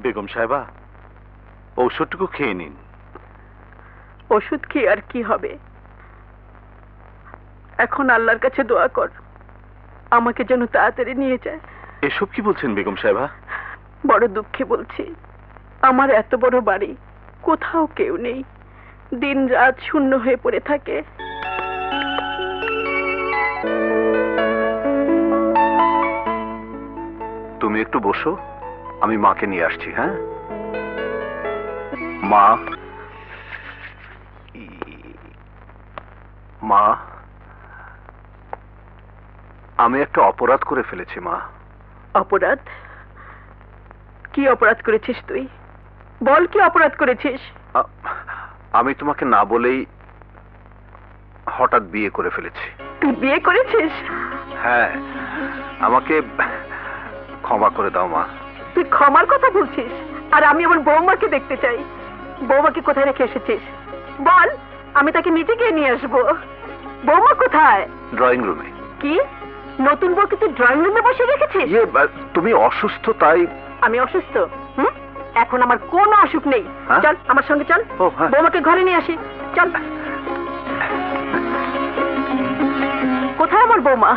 বেগম সাহেবা, ঔষধটুকু খেয়ে নিন। ওষুধ খেয়ে আর কি হবে? এখন আল্লাহর কাছে দোয়া কর আমাকে যেন তাড়াতাড়ি নিয়ে যায়। এসব কি বলছেন বেগম সাহেবা? বড় দুঃখে বলছি, আমার এত বড় বাড়ি, কোথাও কেউ নেই, দিন রাত শূন্য হয়ে পড়ে থাকে। তুমি একটু বসো, আমি মাকে নিয়ে আসছি। হ্যাঁ মা, মা, আমি একটা অপরাধ করে ফেলেছি মা। অপরাধ? কি অপরাধ করেছিস তুই? বল, কি অপরাধ করেছিস? আমি তোমাকে না বলেই হঠাৎ বিয়ে করে ফেলেছি। তুই বিয়ে করেছিস? হ্যাঁ, আমাকে ক্ষমা করে দাও মা। তুই ক্ষমার কথা বলছিস, আর আমি আমার বৌমাকে দেখতে চাই। বৌমাকে কোথায় রেখে এসেছিস বল, আমি তাকে নিজে গিয়ে নিয়ে আসবো। বৌমা কোথায়? ড্রয়িং রুমে। কি, নতুন বউকে তুই ড্রয়িং রুমে বসে রেখেছিস? তুমি অসুস্থ তাই। আমি অসুস্থ? এখন আমার কোনো অসুখ নেই। চল আমার সঙ্গে চল, হ্যাঁ। বৌমাকে ঘরে নিয়ে আসি। চল। কোথায় আমার বৌমা?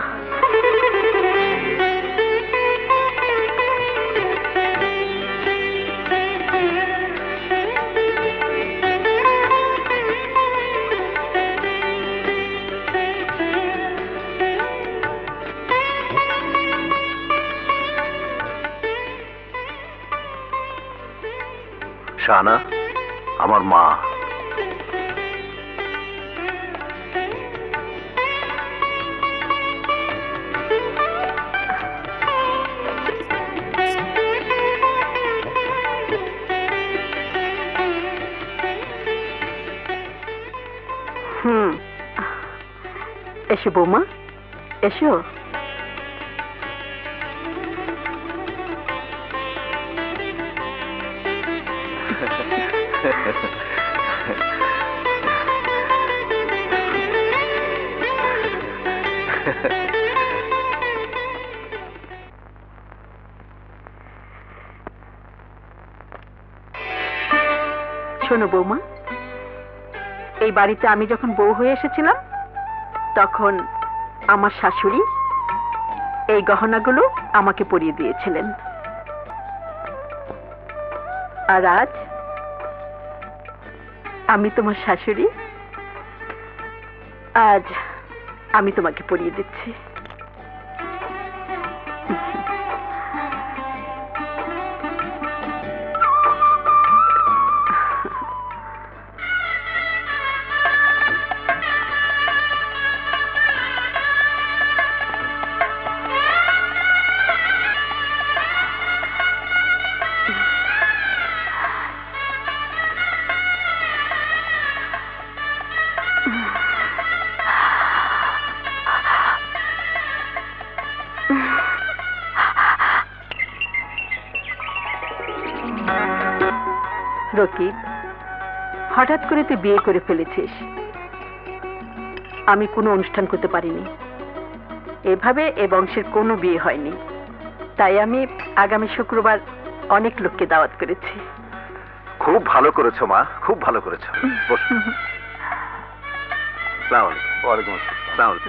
শাহানা, আমার মা। এসো বৌমা, এসো। শোনো বৌমা, এই বাড়িতে আমি যখন বউ হয়ে এসেছিলাম তখন আমার শাশুড়ি এই গহনাগুলো আমাকে পরিয়ে দিয়েছিলেন, আর আজ আমি তোমার শাশুড়ি, আজ আমি তোমাকে পরিয়ে দিচ্ছি। রকিব, হঠাৎ করে তুই বিয়ে করে ফেলেছিস। আমি কোনো অনুষ্ঠান করতে পারিনি, এভাবে এ বংশের কোনো বিয়ে হয়নি, তাই আমি আগামী শুক্রবার অনেক লোককে দাওয়াত করেছি। খুব ভালো করেছো মা, খুব ভালো করেছো।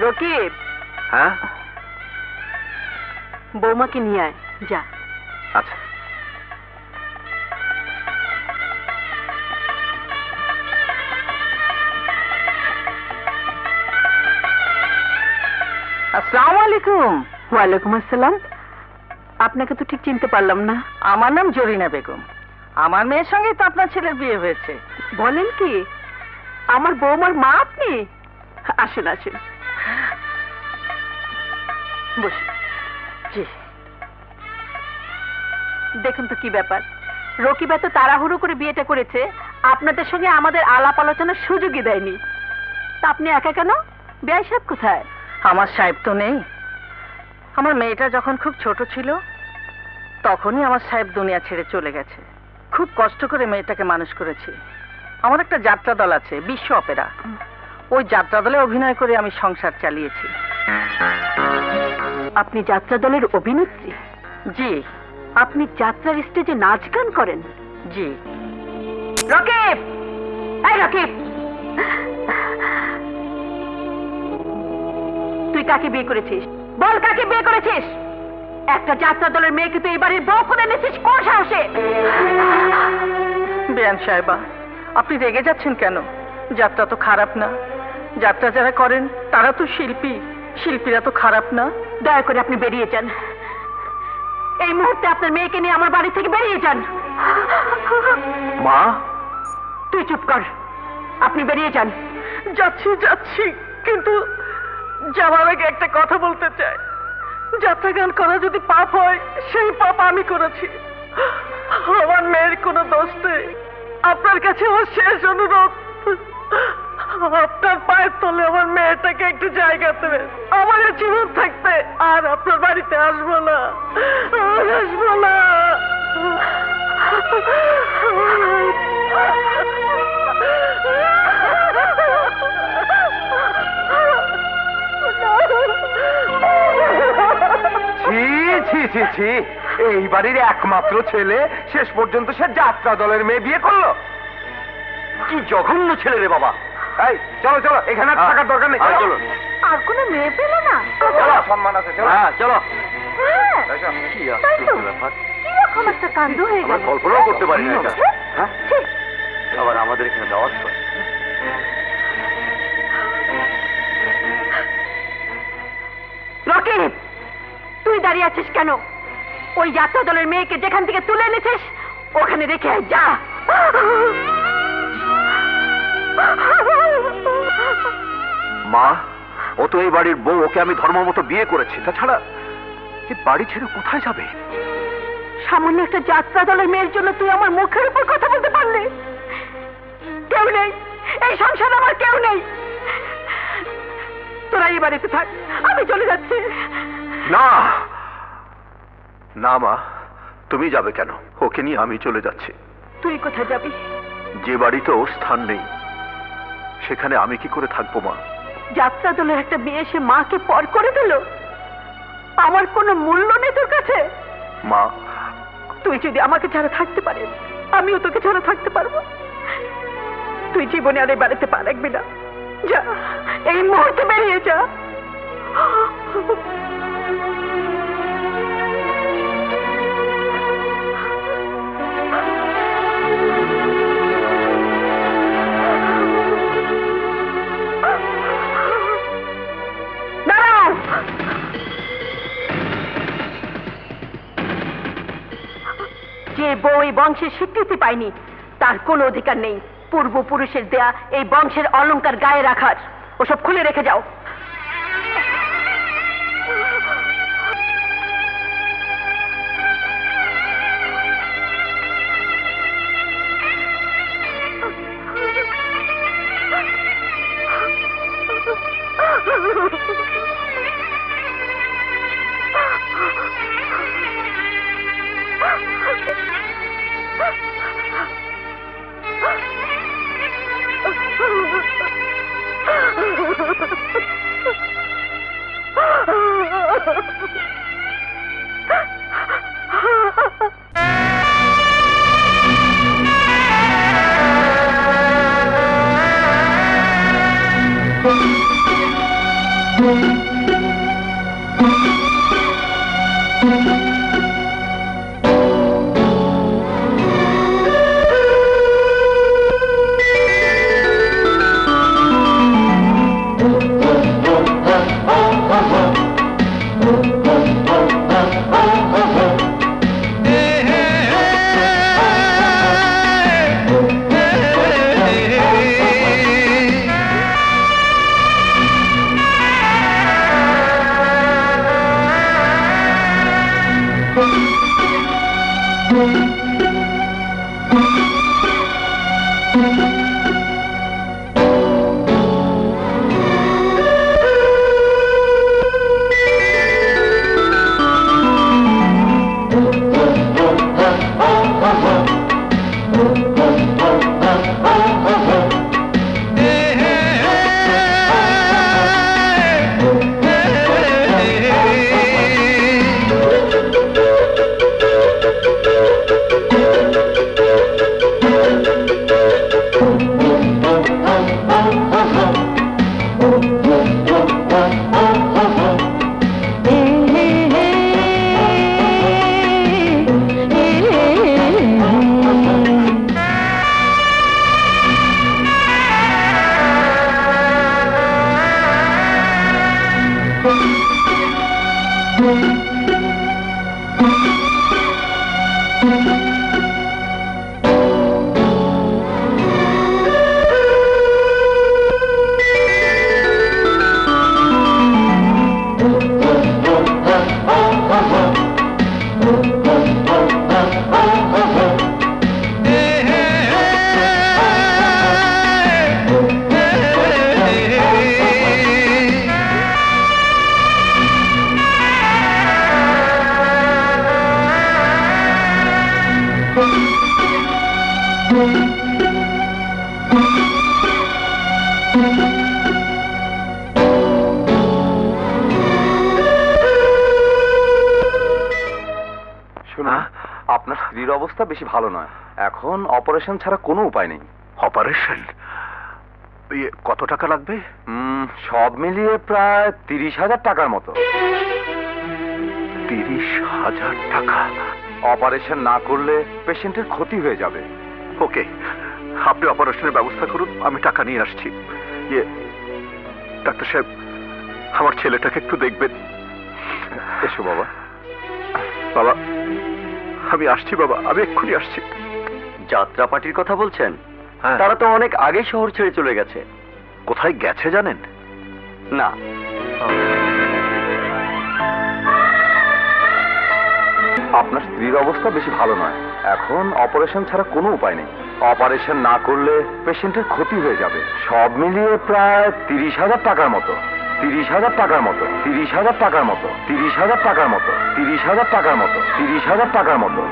রকিব, হ্যাঁ বৌমাকে নিয়ে আয়, যা। আচ্ছা। আসসালামু আলাইকুম। ওয়ালাইকুম আসসালাম। আপনাকে তো ঠিক চিনতে পারলাম না। আমার নাম জরিনা বেগম। আমার মেয়ের সঙ্গে তো আপনার ছেলের বিয়ে হয়েছে। বলেন কি? আমার বৌমার মা আপনি? আসুন আসুন, বসুন। জি। দেখুন তো কি ব্যাপার, রকিব এত তাড়াহুড়ো করে বিয়েটা করেছে, আপনাদের সঙ্গে আমাদের আলাপ আলোচনার সুযোগই দেয়নি। তা আপনি একা কেন? বেয়াই সাহেব কোথায়? আমার সাহেব তো নেই। আমার মেয়েটা যখন খুব ছোট ছিল তখনই আমার সাহেব দুনিয়া ছেড়ে চলে গেছে। খুব কষ্ট করে মেয়েটাকে মানুষ করেছি। আমার একটা যাত্রা দল আছে, বিশ্ব অপেরা। ওই যাত্রা দলে অভিনয় করে আমি সংসার চালিয়েছি। আপনি যাত্রা দলের অভিনেত্রী? জি, আপনি যাত্রার স্টেজে নাচ গান করেন? জি। রকিব, এই রকিব, তুই কাকে বিয়ে করেছিস? বল, কাকে বিয়ে করেছিস? একটা যাত্রা দলের মেয়েকে তুই এই বাড়ির বউ করে এনেছিস কোন সাহসে? বেয়ান সাহেবা, আপনি রেগে যাচ্ছেন কেন? যাত্রা তো খারাপ না। যাত্রা যারা করেন তারা তো শিল্পী, শিল্পীরা তো খারাপ না। দয়া করে আপনি বেরিয়ে যান। এই মুহূর্তে আপনার মেয়েকে নিয়ে আমার বাড়ি থেকে বেরিয়ে যান। মা, তুই চুপ কর, আপনি বেরিয়ে যান। যাচ্ছি যাচ্ছি, কিন্তু যাওয়ার আগে একটা কথা বলতে চাই। যাত্রা গান করা যদি পাপ হয়, সেই পাপ আমি করেছি। আমার মেয়ের কোনো দোষ নেই। আপনার কাছে আমার শেষ অনুরোধ, আপনার পায়ের তলে আমার মেয়েটাকে একটু জায়গা দেবেন। আমার জীবন থাকতে আর আপনার বাড়িতে আসবো না, আর আসবো না। ছি ছি ছি ছি, এই বাড়ির একমাত্র ছেলে শেষ পর্যন্ত সে যাত্রা দলের মেয়ে বিয়ে করলো। কি জঘন্য ছেলে রে বাবা। এই চলো চলো, এখানে আর থাকার দরকার নেই, চলো। আর কোনো মেয়ে পেল না? চলো, সম্মান আছে, চলো। হ্যাঁ চলো। হ্যাঁ, এসো। কি তাই তো। ব্যাপার? কিরকম একটা কাণ্ড হয়ে আমরা গেল। কল্পনাও করতে পারি না এটা। হ্যাঁ, ছি, আবার আমাদের এখানে দাওয়াত করে। রকিব, তুই দাঁড়িয়ে আছিস কেন? ওই যাত্রা দলের মেয়েকে যেখান থেকে তুলে এনেছিস ওখানে রেখে আয়, যা। মা, ও তো এই বাড়ির বউ, ওকে আমি ধর্ম মতো বিয়ে করেছি। তাছাড়া এই বাড়ি ছেড়ে কোথায় যাবে? সামান্য একটা যাত্রা দলের মেয়ের জন্য তুই আমার মুখের উপর কথা বলতে পারলি? কেউ নেই এই সংসারে, আমার কেউ নেই। তোরা এই বাড়িতে থাক, আমি চলে যাচ্ছি। না না মা, তুমি যাবে কেন? ওকে নিয়ে আমি চলে যাচ্ছি। তুই কোথায় যাবি? যে বাড়িতে ওর স্থান নেই সেখানে আমি কি করে থাকবো মা? যাত্রা দলের একটা মেয়ে এসে মাকে পর করে দিল। আমার কোনো মূল্য নেই তোর কাছে? মা, তুই যদি আমাকে ছাড়া থাকতে পারিস, আমিও তোকে ছাড়া থাকতে পারবো। তুই জীবনে আর এই বাড়িতে পা রাখবি না। যা, এই মুহূর্তে বেরিয়ে যা। দাঁড়াও। যে বউ এই বংশের স্বীকৃতি পায়নি তার কোনো অধিকার নেই পূর্বপুরুষের দেয়া এই বংশের অলংকার গায়ে রাখার। ওসব খুলে রেখে যাও। শুনুন, আপনার স্ত্রীর অবস্থা বেশি ভালো নয়। এখন অপারেশন ছাড়া কোনো উপায় নেই। অপারেশন? কত টাকা লাগবে? সব মিলিয়ে প্রায় 30,000 টাকার মতো। 30,000 টাকা? অপারেশন না করলে পেশেন্টের ক্ষতি হয়ে যাবে। ওকে, আপনি অপারেশনের ব্যবস্থা করুন, আমি টাকা নিয়ে আসছি। ডাক্তার সাহেব, আমার ছেলেটাকে একটু দেখবেন। এসো বাবা। বাবা, আমি আসছি বাবা, আমি এক্ষুনি আসছি। যাত্রা পার্টির কথা বলছেন? হ্যাঁ। তারা তো অনেক আগে শহর ছেড়ে চলে গেছে। কোথায় গেছে জানেন? না। আপনার স্ত্রীর অবস্থা বেশি ভালো নয়। এখন অপারেশন ছাড়া কোনো উপায় নেই। অপারেশন না করলে পেশেন্টের ক্ষতি হয়ে যাবে। সব মিলিয়ে প্রায় 30,000 টাকার মতো। 30,000 টাকার মতো। 30,000 টাকার মতো। 30,000 টাকার মতো। 30,000 টাকার মতো। 30,000 টাকার মতো।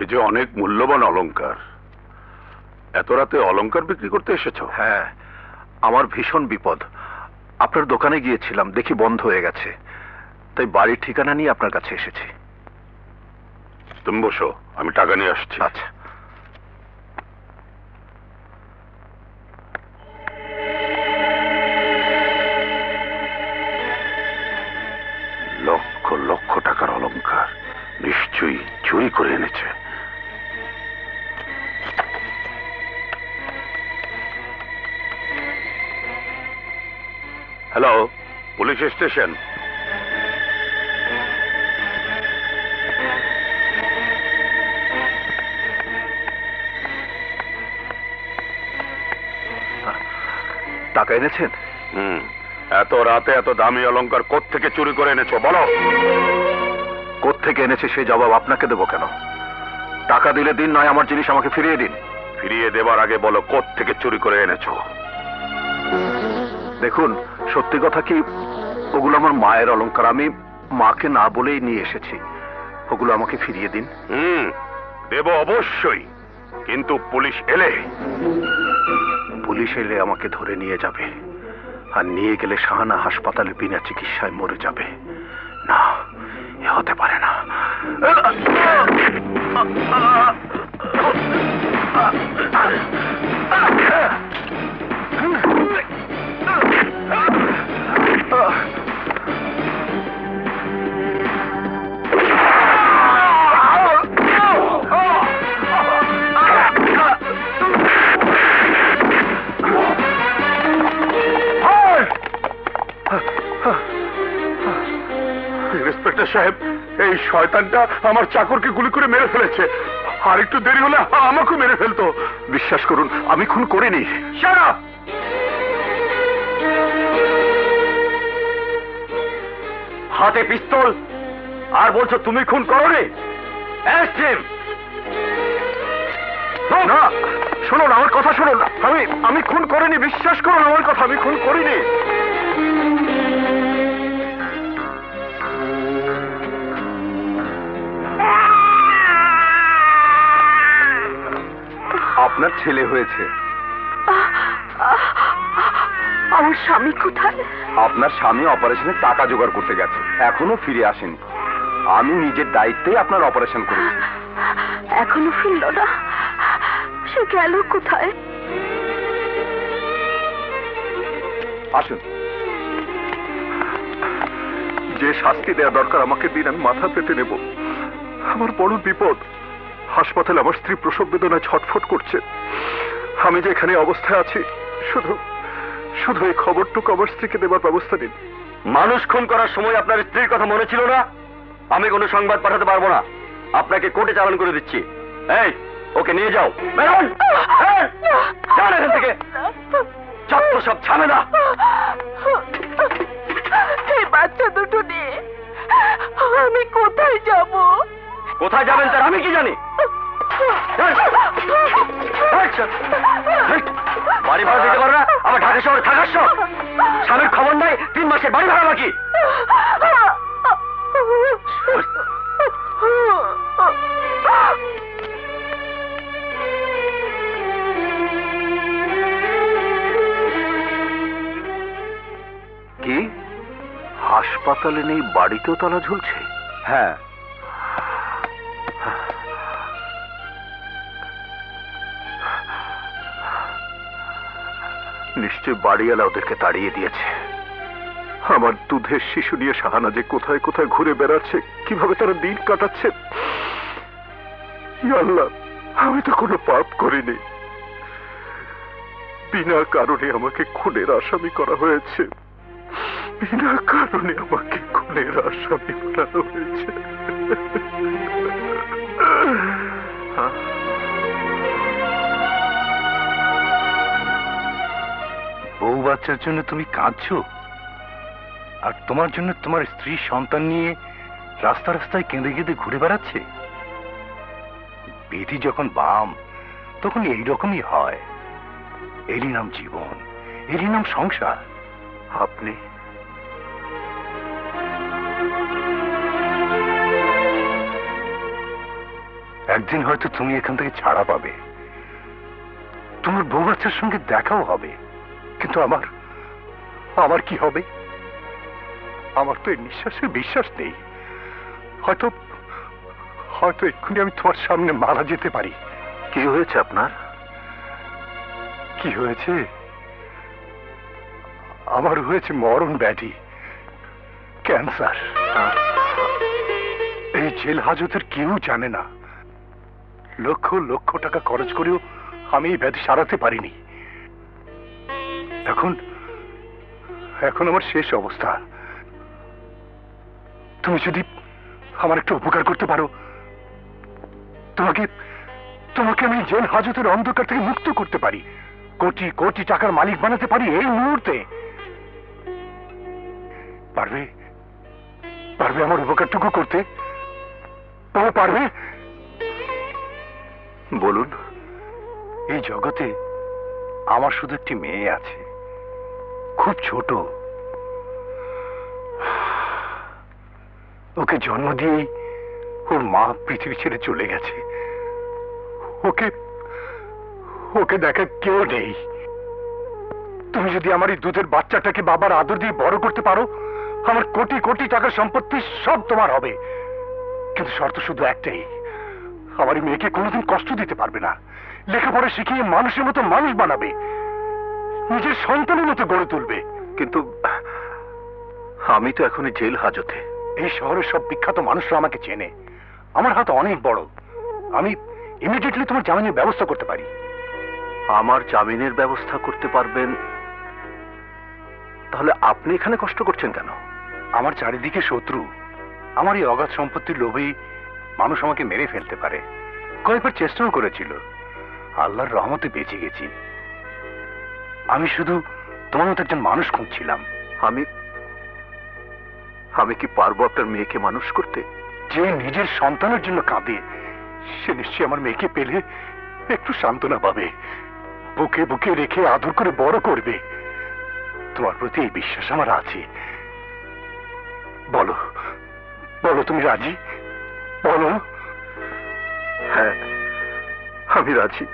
এ যে অনেক মূল্যবান অলংকার। এত রাতে অলংকার বিক্রি করতে এসেছো? হ্যাঁ, আমার ভীষণ বিপদ। আপনার দোকানে গিয়েছিলাম, দেখি বন্ধ হয়ে গেছে, তাই বাড়ির ঠিকানা নিয়ে আপনার কাছে এসেছি। তুমি বসো, আমি টাকা নিয়ে আসছি। আচ্ছা। লক্ষ লক্ষ টাকার অলংকার, নিশ্চয়ই চুরি করে এনেছে। Hello, police station. টাকা এনেছেন? এত রাতে এত দামি অলংকার কোত্থেকে চুরি করে এনেছো বলো? কোত্থেকে এনেছে সেই জবাব আপনাকে দেবো কেন? টাকা দিলে দিন, নয় আমার জিনিস আমাকে ফিরিয়ে দিন। ফিরিয়ে দেবার আগে বলো কোত্থেকে চুরি করে এনেছো। দেখুন, সত্যি কথা কি, ওগুলো আমার মায়ের অলংকার, আমি মাকে না বলেই নিয়ে এসেছি। ওগুলো আমাকে ফিরিয়ে দিন। দেব অবশ্যই, কিন্তু পুলিশ এলে? পুলিশ এলে আমাকে ধরে নিয়ে যাবে, আর নিয়ে গেলে শাহানা হাসপাতালে বিনা চিকিৎসায় মরে যাবে। না, এ হতে পারে না। ইন্সপেক্টর সাহেব, এই শয়তানটা আমার চাকরকে গুলি করে মেরে ফেলেছে। আর একটু দেরি হলে আমাকে মেরে ফেলতো। বিশ্বাস করুন, আমি খুন করিনি। Shut up! হাতে পিস্তল আর বলছো তুমি খুন করোনি? না, শুনুন আমার কথা শুনুন, আমি খুন করিনি, বিশ্বাস করুন আমার কথা, আমি খুন করিনি। আপনার ছেলে হয়েছে, আমার স্বামী কোথায়? আপনার স্বামী অপারেশনের টাকা জোগাড় করতে গেছে, এখনো ফিরে আসেনি। আমি নিজের দায়িত্বেই আপনার অপারেশন করেছি। এখনো ফিরল না? সে গেল কোথায়? আসুন। যে শাস্তি দেওয়া দরকার আমাকে দিন, আমি মাথা পেতে নেব। আমার বড় বিপদ। হাসপাতালে আমার স্ত্রী প্রসব বেদনায় ছটফট করছে। আমি যে এখানে অবস্থায় আছি, শুধু শুধু এই খবরটুকু আমার স্ত্রীকে দেবার ব্যবস্থা নিন। মানুষ খুন করার সময় আপনার স্ত্রীর কথা মনে ছিল না? আমি কোনো সংবাদ পাঠাতে পারবো না, আপনাকে কোর্টে চালান করে দিচ্ছি। এই, ওকে নিয়ে যাও। বেরোন! এই, যান এখান থেকে। যত সব ঝামেলা। এই বাচ্চা দুটো নিয়ে আমি কোথায় যাব? কোথায় যাবেন তার আমি কি জানি? বাড়ি ভাড়া দিতে পারো না? আমার ঢাকা শহরে থাকার শখ। স্বামীর খবর নাই, 3 মাসের বাড়ি ভাড়া বাকি। কি হাসপাতালে নেই, বাড়িতেও তালা ঝুলছে? হ্যাঁ, নিশ্চয় বাড়িওয়ালা ওদেরকে তাড়িয়ে দিয়েছে। আমার দুধের শিশু নিয়ে শাহানা যে কোথায় কোথায় ঘুরে বেড়াচ্ছে, কিভাবে তারা দিন কাটাচ্ছে। ইয়া আল্লাহ, আমি তো কোনো পাপ করিনি। বিনা কারণে আমাকে খুনের আসামি করা হয়েছে। বিনা কারণে আমাকে খুনের আসামি বানানো হয়েছে। বউ বাচ্চার জন্য তুমি কাঁদছো, আর তোমার জন্য তোমার স্ত্রী সন্তান নিয়ে রাস্তা রাস্তায় কেঁদে কেঁদে ঘুরে বেড়াচ্ছে। বিধি যখন বাম, তখন এইরকমই হয়। এরই নাম জীবন, এরই নাম সংসার। আপনি একদিন হয়তো তুমি এখান থেকে ছাড়া পাবে, তোমার বউ বাচ্চার সঙ্গে দেখাও হবে, কিন্তু আমার আমার কি হবে? আমার তো এই নিঃশ্বাসের বিশ্বাস নেই। হয়তো হয়তো এক্ষুনি আমি তোমার সামনে মারা যেতে পারি। কি হয়েছে আপনার? কি হয়েছে? আমার হয়েছে মরণ ব্যাধি, ক্যান্সার। এই জেল হাজতের কেউ জানে না। লক্ষ লক্ষ টাকা খরচ করেও আমি এই ব্যাধি সারাতে পারিনি। এখন এখন আমার শেষ অবস্থা। তুমি যদি আমার একটু উপকার করতে পারো, তোমাকে তোমাকে আমি জেল হাজতের অন্ধকার থেকে মুক্ত করতে পারি, কোটি কোটি টাকার মালিক বানাতে পারি এই মুহূর্তে। পারবে? পারবে আমার উপকারটুকু করতে? পারবে? বলুন। এই জগতে আমার শুধু একটি মেয়ে আছে, খুব ছোট। ওকে জন্ম দিয়েই ওর মা পৃথিবী ছেড়ে চলে গেছে। ওকে ওকে দেখা কেউ নেই। তুমি যদি আমার এই দুধের বাচ্চাটাকে বাবার আদর দিয়ে বড় করতে পারো, আমার কোটি কোটি টাকার সম্পত্তি সব তোমার হবে। কিন্তু শর্ত শুধু একটাই, আমার এই মেয়েকে কোনোদিন কষ্ট দিতে পারবে না। লেখাপড়া শিখিয়ে মানুষের মতো মানুষ বানাবে, নিজের সন্তানের মতো গড়ে তুলবে। কিন্তু আমি তো এখনই জেল হাজতে। এই শহরের সব বিখ্যাত মানুষরা আমাকে চেনে। আমার হাত অনেক বড়। আমি ইমিডিয়েটলি তোমার জামিনের ব্যবস্থা করতে পারি। আমার জামিনের ব্যবস্থা করতে পারবেন? তাহলে আপনি এখানে কষ্ট করছেন কেন? আমার চারিদিকে শত্রু। আমার এই অগাধ সম্পত্তির লোভেই মানুষ আমাকে মেরে ফেলতে পারে। কয়েকবার চেষ্টাও করেছিল, আল্লাহর রহমতে বেঁচে গেছি। আমি শুধু তোমার মতো একজন মানুষ খুঁজছিলাম। আমি আমি কি পারবো আপনার মেয়েকে মানুষ করতে? যে নিজের সন্তানের জন্য কাঁদে, সে নিশ্চয়ই আমার মেয়েকে পেলে একটু সান্ত্বনা পাবে, বুকে বুকে রেখে আদর করে বড় করবে। তোমার প্রতি এই বিশ্বাস আমার আছে। বলো বলো, তুমি রাজি? বলো। হ্যাঁ, আমি রাজি।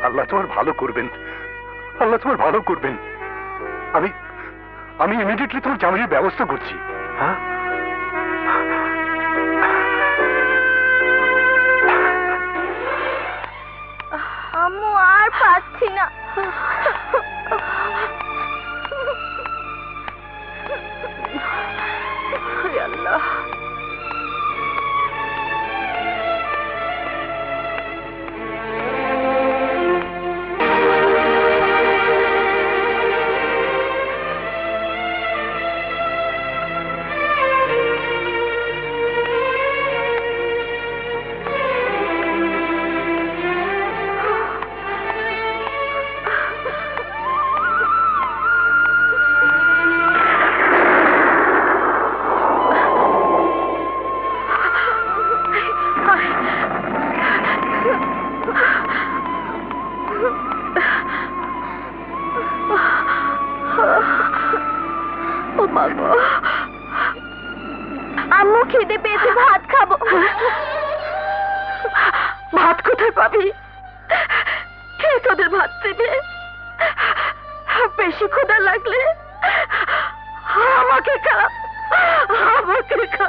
আল্লাহ তোমার ভালো করবেন। আল্লাহ তোমার ভালো করবেন। আমি আমি ইমিডিয়েটলি তোমার জামিনের ব্যবস্থা করছি। হ্যাঁ, আম্মু আর পাচ্ছি না। আল্লাহ, ও মা গো, আম্মু খিদে পেয়েছে, ভাত খাবো। ভাত কোথায় পাবি? কে তোদের ভাত দেবে? বেশি ক্ষুধা লাগলে আমাকে খা, আমাকে খা।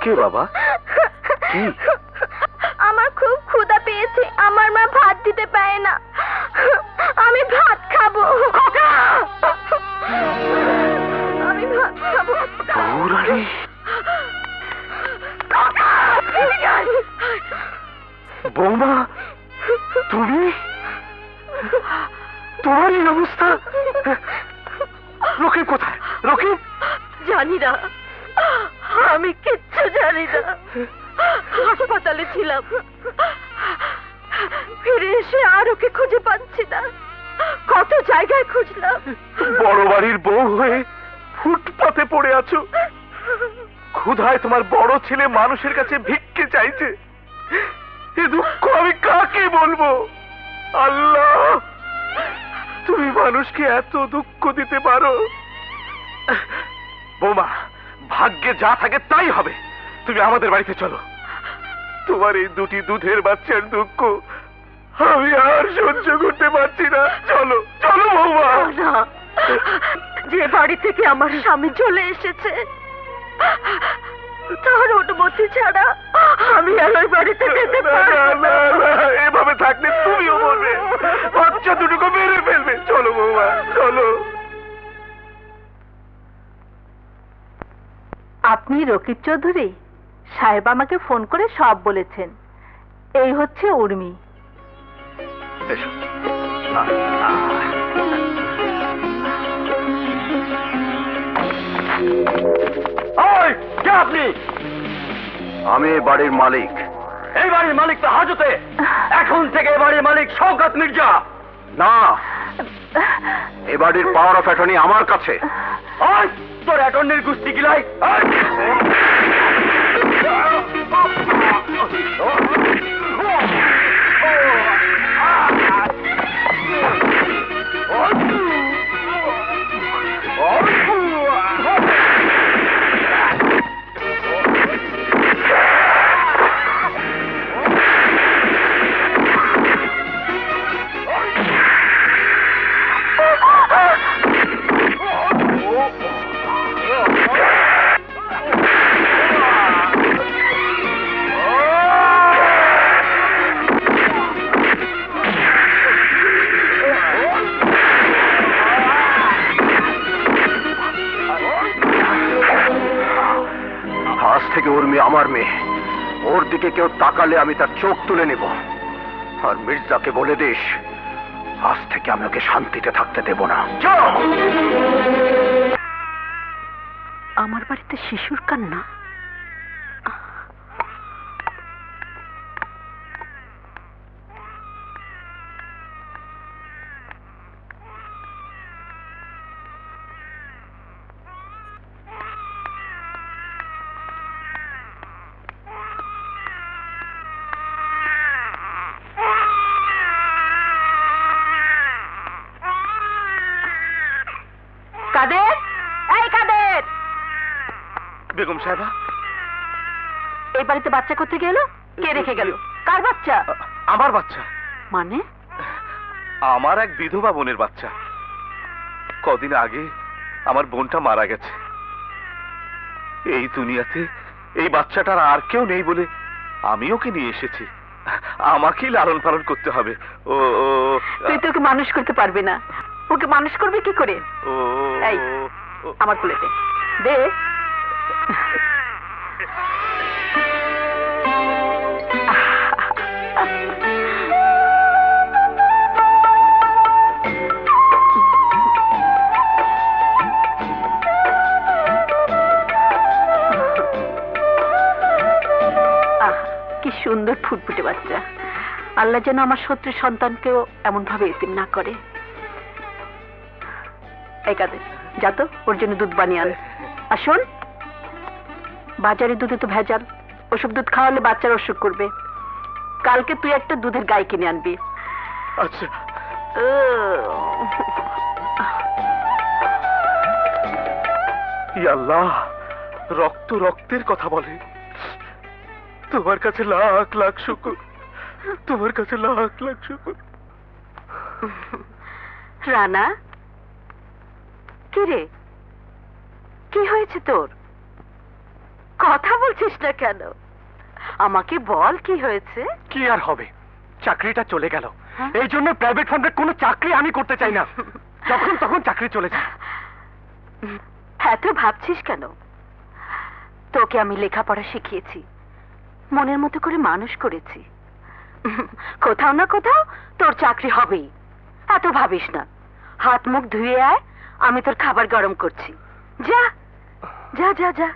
কে বাবা? কি? আমার খুব ক্ষুধা পেয়েছে, আমার মা ভাত দিতে পারে না, আমি ভাত খাবো। আমি ভাত খাবো। বৌরানী, বৌমা, তুমি? তোমার এই অবস্থা? রকিব কোথায়? রকিব? জানি না, আমি কিচ্ছু জানি না। হাসপাতালে ছিলাম, ফিরে এসে আর ওকে খুঁজে পাচ্ছি না। কত জায়গায় খুঁজলাম। বড় বাড়ির বউ হয়ে ফুটপাতে পড়ে আছো। ক্ষুধায় তোমার বড় ছেলে মানুষের কাছে ভিক্ষে চাইছে। এ দুঃখ আমি কাকে বলবো? আল্লাহ, তুমি মানুষকে এত দুঃখ দিতে পারো? বৌমা, ভাগ্যে যা থাকে তাই হবে। তুমি আমাদের বাড়িতে চলো। তোমার এই দুটি দুধের বাচ্চার দুঃখ আমি আর সহ্য করতে পারছি না। চলো চলো বৌমা। না, যে বাড়ি থেকে আমার স্বামী চলে এসেছে তার অনুমতি ছাড়া আমি আর ওই বাড়িতে যেতে পারবো না। এভাবে থাকলে তুমিও মরবে, বাচ্চা দুটোকে মেরে ফেলবে। চলো বৌমা, চলো। আপনি রকিব চৌধুরী? সাহেব আমাকে ফোন করে সব বলেছেন। এই হচ্ছে উর্মি। এসো। ওই কে আপনি? আমি এই বাড়ির মালিক। এই বাড়ির মালিক তো হাজতে। এখন থেকে এই বাড়ির মালিক শওকত মির্জা। না, এ বাড়ির পাওয়ার অফ অ্যাটর্নি আমার কাছে। ওই তোর অ্যাটর্নির গুষ্টি গিলাই। আজ থেকে উর্মি আমার মেয়ে। ওর দিকে কেউ তাকালে আমি তার চোখ তুলে নেব। আর মির্জাকে বলে দিস, আজ থেকে আমি ওকে শান্তিতে থাকতে দেব না। চল। আমার বাড়িতে শিশুর কান্না। কাদের, এই কাদের, বেগম সাহেবা, এই বাড়িতে বাচ্চা করতে গেল? কে রেখে গেল? কার বাচ্চা? আমার বাচ্চা, মানে? আমার এক বিধবা বোনের বাচ্চা। কদিন আগে আমার বোনটা মারা গেছে। এই দুনিয়াতে এই বাচ্চাটার আর কেউ নেই বলে আমি ওকে নিয়ে এসেছি। আমাকেই লালন পালন করতে হবে। ও তুই তো ওকে মানুষ করতে পারবি না। ওকে মানুষ করবে কি করে? ও এই, আমার কোলে দে। দে। কি সুন্দর ফুটফুটে বাচ্চা। আল্লাহ যেন আমার শত্রু সন্তানকেও এমন ভাবে এতিম না করে। এই কাদের, যা তো ওর জন্য দুধ বানিয়ে আন। আর শোন, বাজারের দুধে তো ভেজাল, ওসব দুধ খাওয়ালে বাচ্চার অসুখ করবে। কালকে তুই একটা দুধের গাই কিনে আনবি। আচ্ছা। আল্লাহ, রক্ত রক্তের কথা বলে। তোমার কাছে লাখ লাখ শুকর, তোমার কাছে লাখ লাখ শুকর। রানা, কি রে, কি হয়েছে তোর? কথা বলছিস না কেন? আমাকে বল কি হয়েছে। কি আর হবে, চাকরিটা চলে গেল। এই জন্য প্রাইভেট ফার্মে কোনো চাকরি আমি করতে চাই না। যখন তখন চাকরি চলে যায়। এত ভাবছিস কেন? তোকে আমি লেখাপড়া শিখিয়েছি, মনের মতো করে মানুষ করেছি। কোথাও না কোথাও তোর চাকরি হবেই। এত ভাবিস না। হাত মুখ ধুয়ে আয়, আমি তোর খাবার গরম করছি। যা যা যা যা।